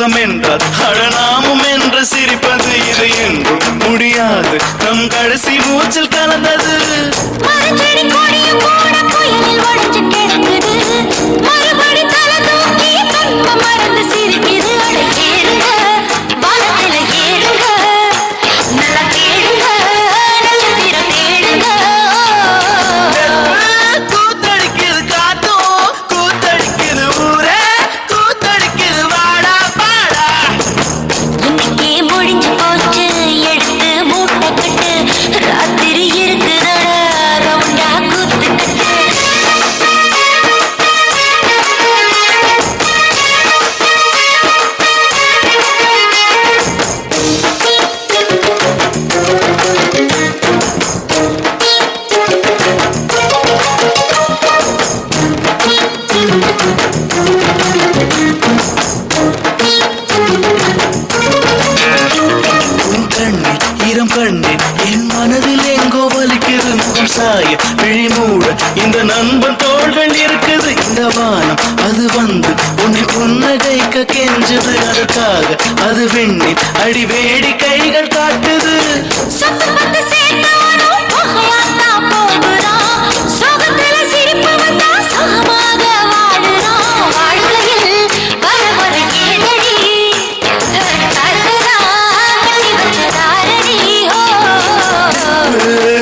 சுகம் என்றால் அழனாமும் என்று சிரிப்பது இது என்றும் முடியாது நம் கடைசி மூச்சில் கலந்தது என் மனதில் எங்கோ வலிக்குது முகம் சாய விழி மூட இந்த நண்பன் தோள்கள் இருக்குது இந்த வானம் அது வந்து உன்னை புன்னகைக்க கெஞ்சது அதற்காக அது வெண்ணில் அடி வேடி கைகள் காட்டுது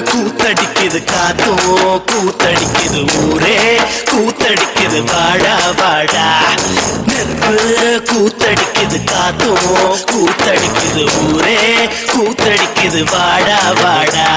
கூத்தடிக்குது காத்தோ கூத்தடிக்குது ஊரே கூத்தடிக்குது வாடா வாடா நெருப்பு கூத்தடிக்குது காத்தோ கூத்தடிக்குது ஊரே கூத்தடிக்குது வாடா வாடா